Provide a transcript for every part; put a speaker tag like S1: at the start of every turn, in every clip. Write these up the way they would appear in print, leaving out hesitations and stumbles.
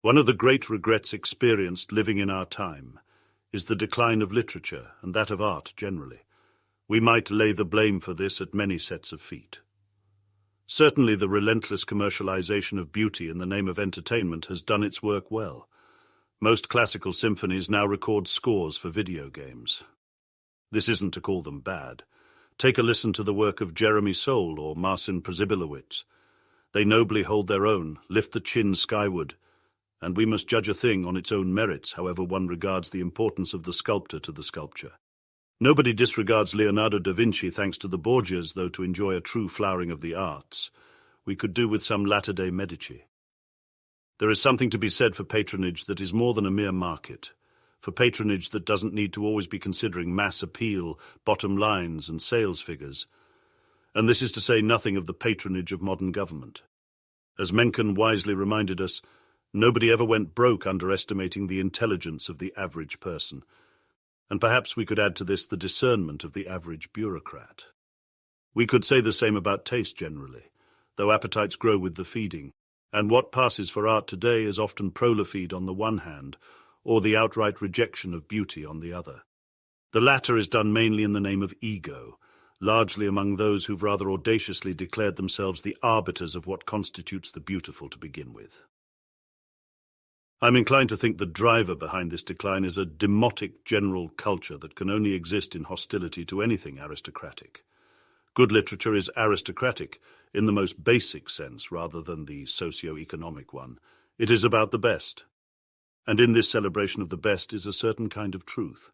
S1: One of the great regrets experienced living in our time is the decline of literature and that of art generally. We might lay the blame for this at many sets of feet. Certainly the relentless commercialization of beauty in the name of entertainment has done its work well. Most classical symphonies now record scores for video games. This isn't to call them bad. Take a listen to the work of Jeremy Soule or Marcin Przybyłowicz. They nobly hold their own, lift the chin skyward, and we must judge a thing on its own merits, however one regards the importance of the sculptor to the sculpture. Nobody disregards Leonardo da Vinci thanks to the Borgias, though to enjoy a true flowering of the arts, we could do with some latter-day Medici. There is something to be said for patronage that is more than a mere market, for patronage that doesn't need to always be considering mass appeal, bottom lines, and sales figures. And this is to say nothing of the patronage of modern government. As Mencken wisely reminded us, nobody ever went broke underestimating the intelligence of the average person. And perhaps we could add to this the discernment of the average bureaucrat. We could say the same about taste generally, though appetites grow with the feeding, and what passes for art today is often prolifide on the one hand, or the outright rejection of beauty on the other. The latter is done mainly in the name of ego, largely among those who've rather audaciously declared themselves the arbiters of what constitutes the beautiful to begin with. I'm inclined to think the driver behind this decline is a demotic general culture that can only exist in hostility to anything aristocratic. Good literature is aristocratic in the most basic sense rather than the socio-economic one. It is about the best. And in this celebration of the best is a certain kind of truth.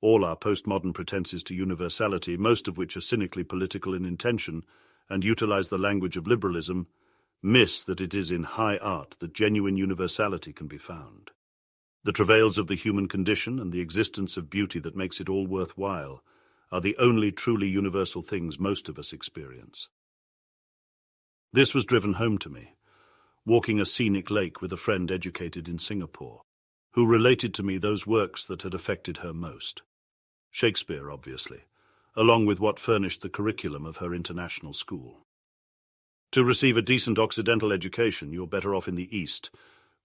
S1: All our postmodern pretenses to universality, most of which are cynically political in intention and utilize the language of liberalism, miss that it is in high art that genuine universality can be found. The travails of the human condition and the existence of beauty that makes it all worthwhile are the only truly universal things most of us experience. This was driven home to me, walking a scenic lake with a friend educated in Singapore, who related to me those works that had affected her most. Shakespeare, obviously, along with what furnished the curriculum of her international school. To receive a decent Occidental education, you're better off in the East.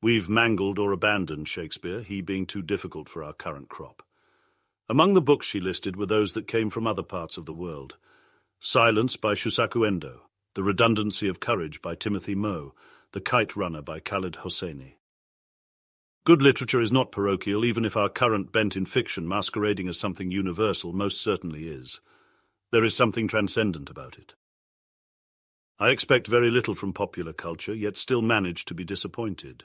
S1: We've mangled or abandoned Shakespeare, he being too difficult for our current crop. Among the books she listed were those that came from other parts of the world. Silence by Shusaku Endo, The Redundancy of Courage by Timothy Moe, The Kite Runner by Khaled Hosseini. Good literature is not parochial, even if our current bent in fiction masquerading as something universal most certainly is. There is something transcendent about it. I expect very little from popular culture, yet still manage to be disappointed.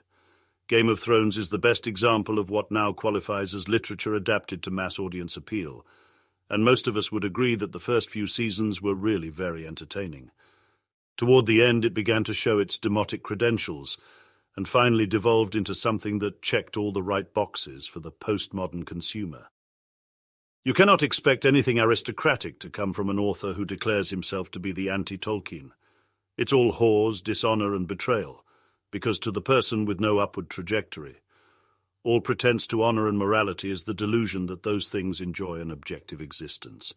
S1: Game of Thrones is the best example of what now qualifies as literature adapted to mass audience appeal, and most of us would agree that the first few seasons were really very entertaining. Toward the end, it began to show its demotic credentials, and finally devolved into something that checked all the right boxes for the postmodern consumer. You cannot expect anything aristocratic to come from an author who declares himself to be the anti-Tolkien. It's all whores, dishonor, and betrayal, because to the person with no upward trajectory, all pretense to honor and morality is the delusion that those things enjoy an objective existence.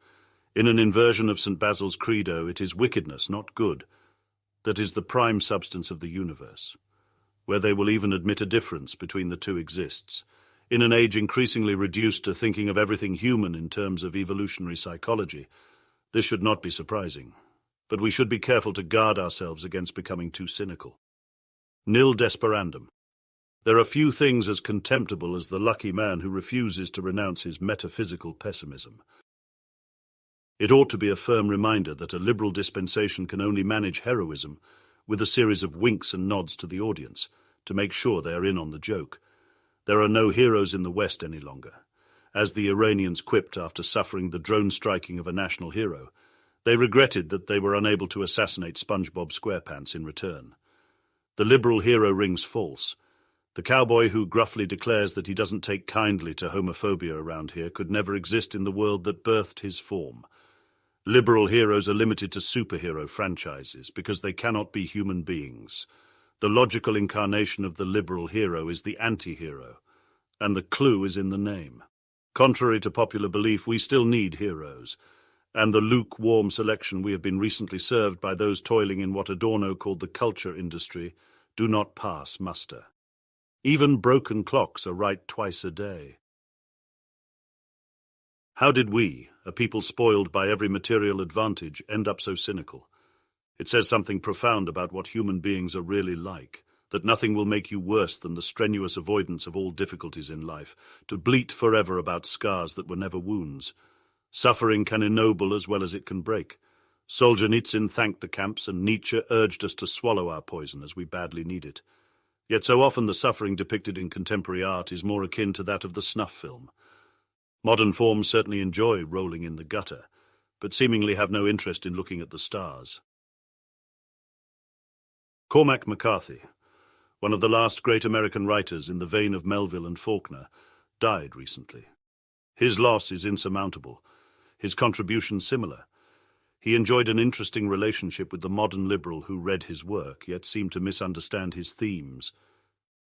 S1: In an inversion of St. Basil's credo, it is wickedness, not good, that is the prime substance of the universe, where they will even admit a difference between the two exists. In an age increasingly reduced to thinking of everything human in terms of evolutionary psychology, this should not be surprising. But we should be careful to guard ourselves against becoming too cynical. Nil desperandum. There are few things as contemptible as the lucky man who refuses to renounce his metaphysical pessimism. It ought to be a firm reminder that a liberal dispensation can only manage heroism with a series of winks and nods to the audience to make sure they are in on the joke. There are no heroes in the West any longer. As the Iranians quipped after suffering the drone striking of a national hero, they regretted that they were unable to assassinate SpongeBob SquarePants in return. The liberal hero rings false. The cowboy who gruffly declares that he doesn't take kindly to homophobia around here could never exist in the world that birthed his form. Liberal heroes are limited to superhero franchises because they cannot be human beings. The logical incarnation of the liberal hero is the anti-hero, and the clue is in the name. Contrary to popular belief, we still need heroes, and the lukewarm selection we have been recently served by those toiling in what Adorno called the culture industry do not pass muster. Even broken clocks are right twice a day. How did we, a people spoiled by every material advantage, end up so cynical? It says something profound about what human beings are really like, that nothing will make you worse than the strenuous avoidance of all difficulties in life, to bleat forever about scars that were never wounds. Suffering can ennoble as well as it can break. Solzhenitsyn thanked the camps, and Nietzsche urged us to swallow our poison as we badly need it. Yet so often the suffering depicted in contemporary art is more akin to that of the snuff film. Modern forms certainly enjoy rolling in the gutter, but seemingly have no interest in looking at the stars. Cormac McCarthy, one of the last great American writers in the vein of Melville and Faulkner, died recently. His loss is insurmountable, his contribution similar. He enjoyed an interesting relationship with the modern liberal who read his work, yet seemed to misunderstand his themes.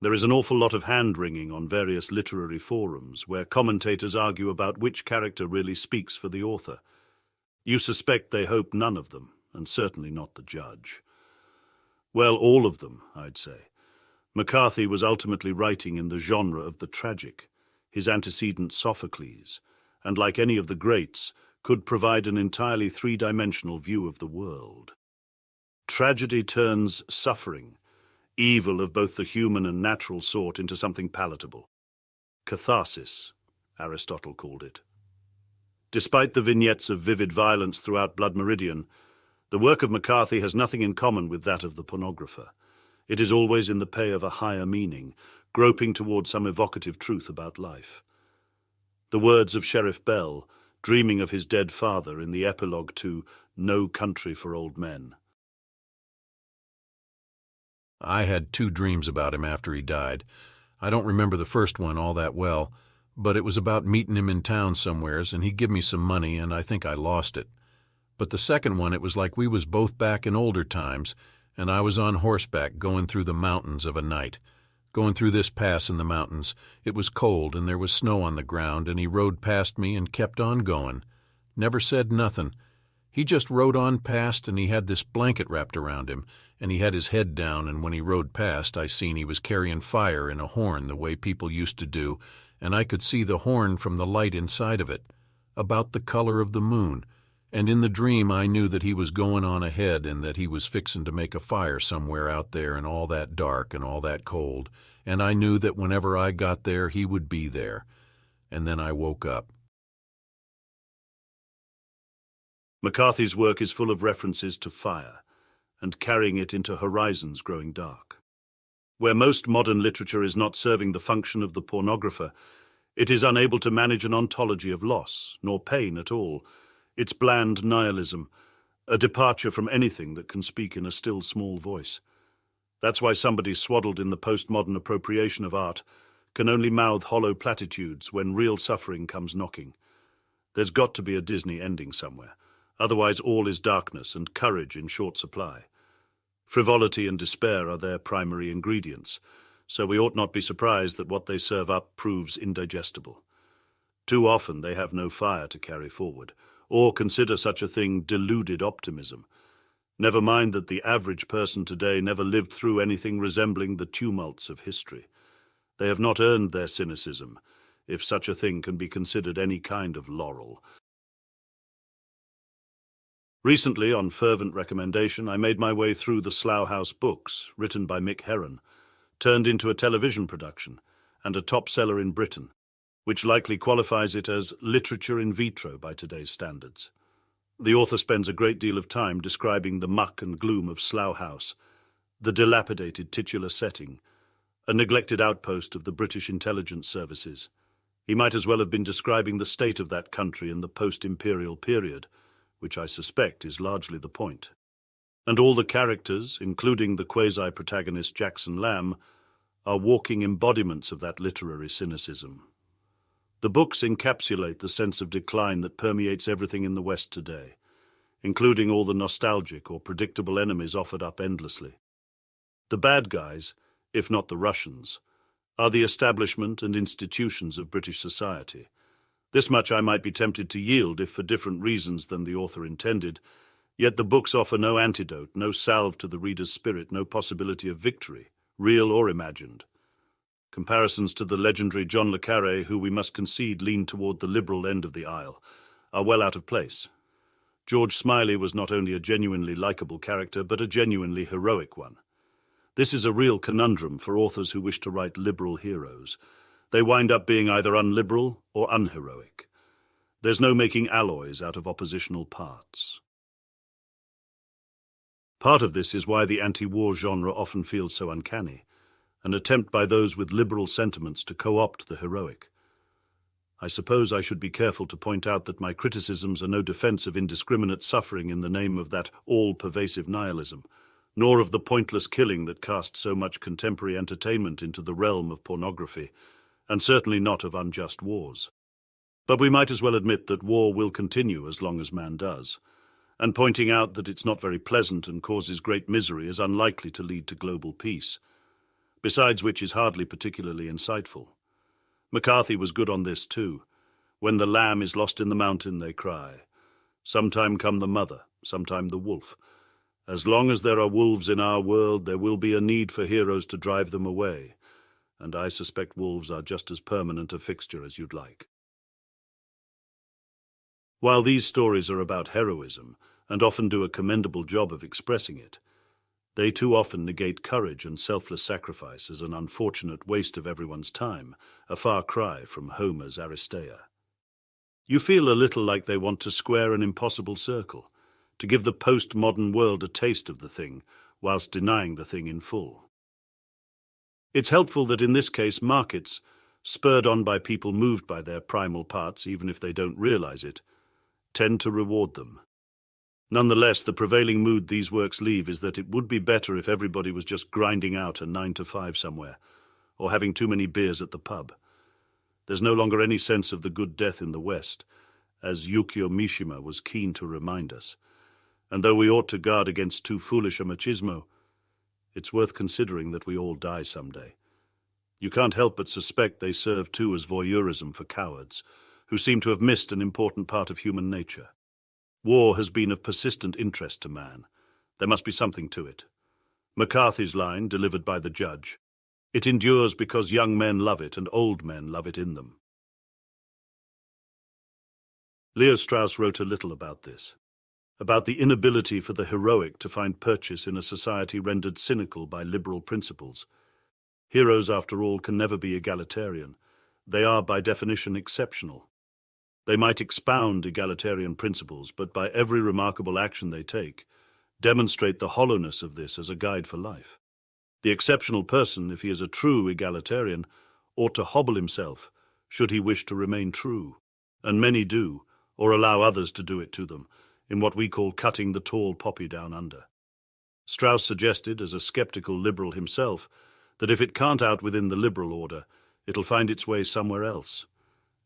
S1: There is an awful lot of hand-wringing on various literary forums, where commentators argue about which character really speaks for the author. You suspect they hope none of them, and certainly not the judge. Well, all of them, I'd say. McCarthy was ultimately writing in the genre of the tragic, his antecedent Sophocles, and like any of the greats, could provide an entirely three-dimensional view of the world. Tragedy turns suffering, evil of both the human and natural sort, into something palatable. Catharsis, Aristotle called it. Despite the vignettes of vivid violence throughout Blood Meridian, the work of McCarthy has nothing in common with that of the pornographer. It is always in the pay of a higher meaning, groping toward some evocative truth about life. The words of Sheriff Bell, dreaming of his dead father in the epilogue to No Country for Old Men.
S2: I had 2 dreams about him after he died. I don't remember the first one all that well, but it was about meeting him in town somewheres, and he give me some money, and I think I lost it. But the second one, it was like we was both back in older times, and I was on horseback going through the mountains of a night. Going through this pass in the mountains, it was cold and there was snow on the ground, and he rode past me and kept on going. Never said nothing. He just rode on past, and he had this blanket wrapped around him, and he had his head down, and when he rode past, I seen he was carrying fire in a horn the way people used to do, and I could see the horn from the light inside of it, about the color of the moon, and in the dream I knew that he was going on ahead and that he was fixin' to make a fire somewhere out there in all that dark and all that cold, and I knew that whenever I got there he would be there. And then I woke up.
S1: McCarthy's work is full of references to fire, and carrying it into horizons growing dark. Where most modern literature is not serving the function of the pornographer, it is unable to manage an ontology of loss, nor pain at all. Its bland nihilism, a departure from anything that can speak in a still small voice. That's why somebody swaddled in the postmodern appropriation of art can only mouth hollow platitudes when real suffering comes knocking. There's got to be a Disney ending somewhere, otherwise all is darkness and courage in short supply. Frivolity and despair are their primary ingredients, so we ought not be surprised that what they serve up proves indigestible. Too often they have no fire to carry forward, or consider such a thing deluded optimism. Never mind that the average person today never lived through anything resembling the tumults of history. They have not earned their cynicism, if such a thing can be considered any kind of laurel. Recently, on fervent recommendation, I made my way through the Slough House books, written by Mick Herron, turned into a television production, and a top seller in Britain, which likely qualifies it as literature in vitro by today's standards. The author spends a great deal of time describing the muck and gloom of Slough House, the dilapidated titular setting, a neglected outpost of the British intelligence services. He might as well have been describing the state of that country in the post-imperial period, which I suspect is largely the point. And all the characters, including the quasi-protagonist Jackson Lamb, are walking embodiments of that literary cynicism. The books encapsulate the sense of decline that permeates everything in the West today, including all the nostalgic or predictable enemies offered up endlessly. The bad guys, if not the Russians, are the establishment and institutions of British society. This much I might be tempted to yield if for different reasons than the author intended, yet the books offer no antidote, no salve to the reader's spirit, no possibility of victory, real or imagined. Comparisons to the legendary John le Carré, who we must concede leaned toward the liberal end of the aisle, are well out of place. George Smiley was not only a genuinely likable character, but a genuinely heroic one. This is a real conundrum for authors who wish to write liberal heroes. They wind up being either unliberal or unheroic. There's no making alloys out of oppositional parts. Part of this is why the anti-war genre often feels so uncanny, an attempt by those with liberal sentiments to co-opt the heroic. I suppose I should be careful to point out that my criticisms are no defense of indiscriminate suffering in the name of that all-pervasive nihilism, nor of the pointless killing that casts so much contemporary entertainment into the realm of pornography, and certainly not of unjust wars. But we might as well admit that war will continue as long as man does, and pointing out that it's not very pleasant and causes great misery is unlikely to lead to global peace, besides which is hardly particularly insightful. McCarthy was good on this too. When the lamb is lost in the mountain, they cry. Sometime come the mother, sometime the wolf. As long as there are wolves in our world, there will be a need for heroes to drive them away, and I suspect wolves are just as permanent a fixture as you'd like. While these stories are about heroism, and often do a commendable job of expressing it, they too often negate courage and selfless sacrifice as an unfortunate waste of everyone's time, a far cry from Homer's Aristeia. You feel a little like they want to square an impossible circle, to give the post-modern world a taste of the thing, whilst denying the thing in full. It's helpful that in this case markets, spurred on by people moved by their primal parts even if they don't realize it, tend to reward them. Nonetheless, the prevailing mood these works leave is that it would be better if everybody was just grinding out a 9 to 5 somewhere, or having too many beers at the pub. There's no longer any sense of the good death in the West, as Yukio Mishima was keen to remind us. And though we ought to guard against too foolish a machismo, it's worth considering that we all die someday. You can't help but suspect they serve too as voyeurism for cowards, who seem to have missed an important part of human nature. War has been of persistent interest to man. There must be something to it. McCarthy's line, delivered by the judge, "It endures because young men love it and old men love it in them." Leo Strauss wrote a little about this, about the inability for the heroic to find purchase in a society rendered cynical by liberal principles. Heroes, after all, can never be egalitarian. They are, by definition, exceptional. They might expound egalitarian principles, but by every remarkable action they take, demonstrate the hollowness of this as a guide for life. The exceptional person, if he is a true egalitarian, ought to hobble himself, should he wish to remain true. And many do, or allow others to do it to them, in what we call cutting the tall poppy down under. Strauss suggested, as a skeptical liberal himself, that if it can't out within the liberal order, it'll find its way somewhere else.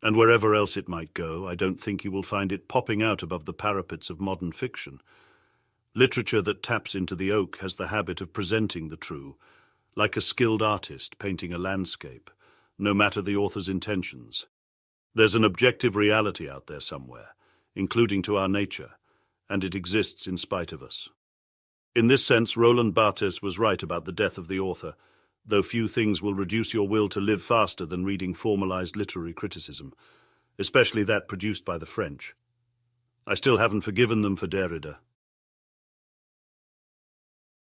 S1: And wherever else it might go, I don't think you will find it popping out above the parapets of modern fiction. Literature that taps into the oak has the habit of presenting the true, like a skilled artist painting a landscape, no matter the author's intentions. There's an objective reality out there somewhere, including to our nature, and it exists in spite of us. In this sense, Roland Barthes was right about the death of the author, though few things will reduce your will to live faster than reading formalized literary criticism, especially that produced by the French. I still haven't forgiven them for Derrida.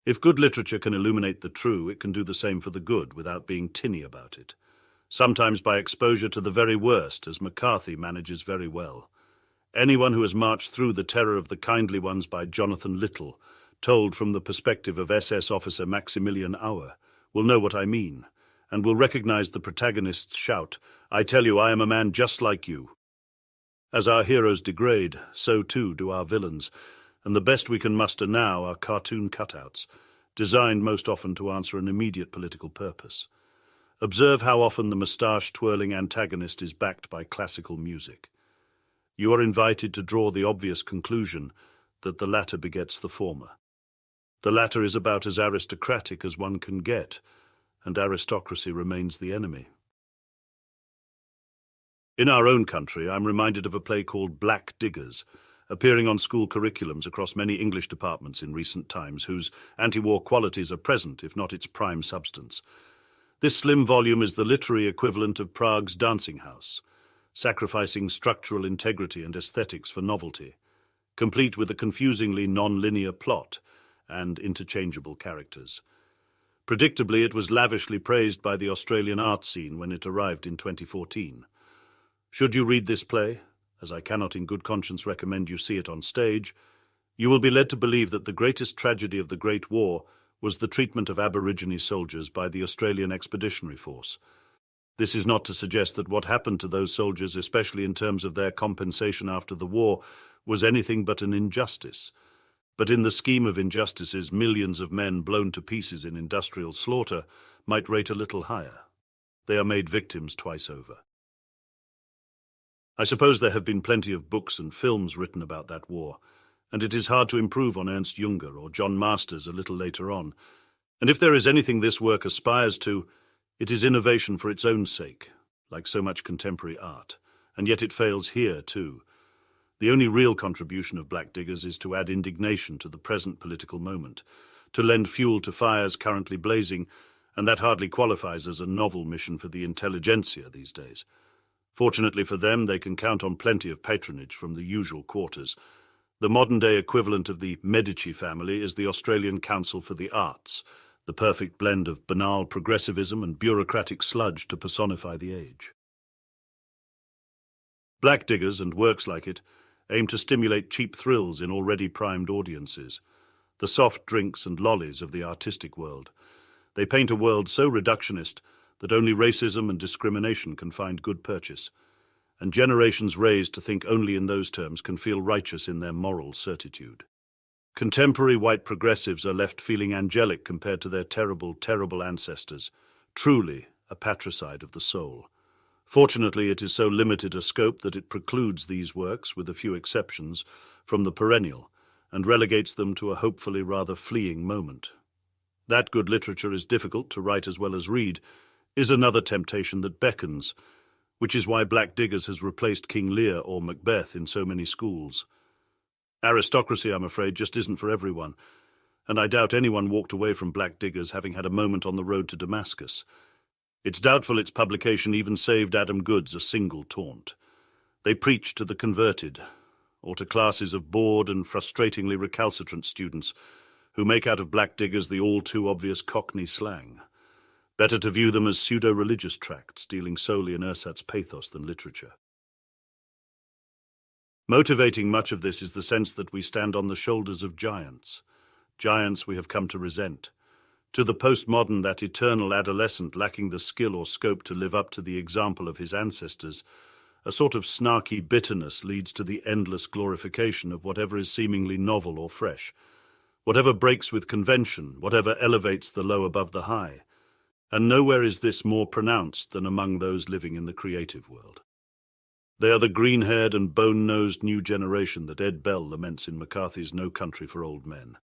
S1: If good literature can illuminate the true, it can do the same for the good without being tinny about it, sometimes by exposure to the very worst, as McCarthy manages very well. Anyone who has marched through The Terror of the Kindly Ones by Jonathan Little, told from the perspective of SS officer Maximilian Auer, will know what I mean, and will recognize the protagonist's shout, "I tell you, I am a man just like you." As our heroes degrade, so too do our villains, and the best we can muster now are cartoon cutouts, designed most often to answer an immediate political purpose. Observe how often the moustache-twirling antagonist is backed by classical music. You are invited to draw the obvious conclusion that the latter begets the former. The latter is about as aristocratic as one can get, and aristocracy remains the enemy. In our own country, I'm reminded of a play called Black Diggers, appearing on school curriculums across many English departments in recent times, whose anti-war qualities are present, if not its prime substance. This slim volume is the literary equivalent of Prague's dancing house, sacrificing structural integrity and aesthetics for novelty, complete with a confusingly non-linear plot and interchangeable characters. Predictably, it was lavishly praised by the Australian art scene when it arrived in 2014. Should you read this play, as I cannot in good conscience recommend you see it on stage, you will be led to believe that the greatest tragedy of the Great War was the treatment of Aborigine soldiers by the Australian Expeditionary Force. This is not to suggest that what happened to those soldiers, especially in terms of their compensation after the war, was anything but an injustice. But in the scheme of injustices, millions of men blown to pieces in industrial slaughter might rate a little higher. They are made victims twice over. I suppose there have been plenty of books and films written about that war, and it is hard to improve on Ernst Junger or John Masters a little later on. And if there is anything this work aspires to, it is innovation for its own sake, like so much contemporary art, and yet it fails here too. The only real contribution of Black Diggers is to add indignation to the present political moment, to lend fuel to fires currently blazing, and that hardly qualifies as a novel mission for the intelligentsia these days. Fortunately for them, they can count on plenty of patronage from the usual quarters. The modern-day equivalent of the Medici family is the Australian Council for the Arts, the perfect blend of banal progressivism and bureaucratic sludge to personify the age. Black Diggers and works like it aim to stimulate cheap thrills in already primed audiences, the soft drinks and lollies of the artistic world. They paint a world so reductionist that only racism and discrimination can find good purchase, and generations raised to think only in those terms can feel righteous in their moral certitude. Contemporary white progressives are left feeling angelic compared to their terrible, terrible ancestors, truly a patricide of the soul. Fortunately, it is so limited a scope that it precludes these works, with a few exceptions, from the perennial, and relegates them to a hopefully rather fleeting moment. That good literature is difficult to write as well as read is another temptation that beckons, which is why Black Diggers has replaced King Lear or Macbeth in so many schools. Aristocracy, I'm afraid, just isn't for everyone, and I doubt anyone walked away from Black Diggers having had a moment on the road to Damascus. It's doubtful its publication even saved Adam Goods a single taunt. They preach to the converted, or to classes of bored and frustratingly recalcitrant students who make out of Black Diggers the all-too-obvious Cockney slang. Better to view them as pseudo-religious tracts, dealing solely in ersatz pathos than literature. Motivating much of this is the sense that we stand on the shoulders of giants we have come to resent. To the postmodern, that eternal adolescent lacking the skill or scope to live up to the example of his ancestors, a sort of snarky bitterness leads to the endless glorification of whatever is seemingly novel or fresh, whatever breaks with convention, whatever elevates the low above the high. And nowhere is this more pronounced than among those living in the creative world. They are the green-haired and bone-nosed new generation that Ed Bell laments in McCarthy's No Country for Old Men.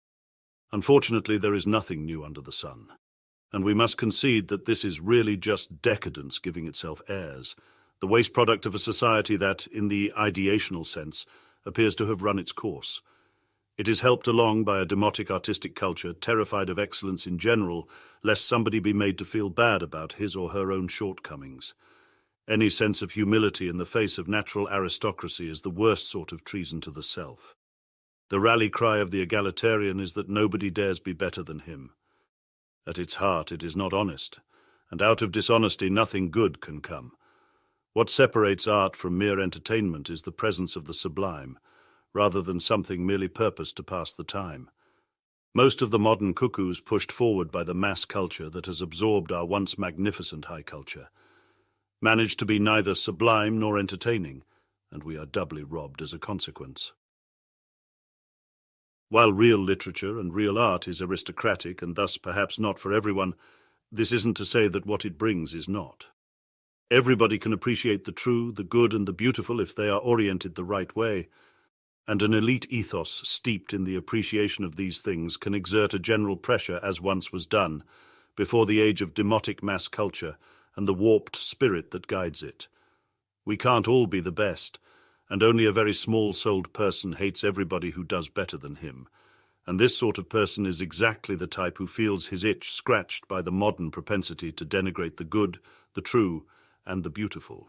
S1: Unfortunately, there is nothing new under the sun, and we must concede that this is really just decadence giving itself airs, the waste product of a society that, in the ideational sense, appears to have run its course. It is helped along by a demotic artistic culture terrified of excellence in general, lest somebody be made to feel bad about his or her own shortcomings. Any sense of humility in the face of natural aristocracy is the worst sort of treason to the self. The rally cry of the egalitarian is that nobody dares be better than him. At its heart, it is not honest, and out of dishonesty nothing good can come. What separates art from mere entertainment is the presence of the sublime, rather than something merely purposed to pass the time. Most of the modern cuckoos pushed forward by the mass culture that has absorbed our once magnificent high culture manage to be neither sublime nor entertaining, and we are doubly robbed as a consequence. While real literature and real art is aristocratic and thus perhaps not for everyone, this isn't to say that what it brings is not. Everybody can appreciate the true, the good, and the beautiful if they are oriented the right way, and an elite ethos steeped in the appreciation of these things can exert a general pressure as once was done, before the age of demotic mass culture and the warped spirit that guides it. We can't all be the best, and only a very small-souled person hates everybody who does better than him, And this sort of person is exactly the type who feels his itch scratched by the modern propensity to denigrate the good, the true, and the beautiful.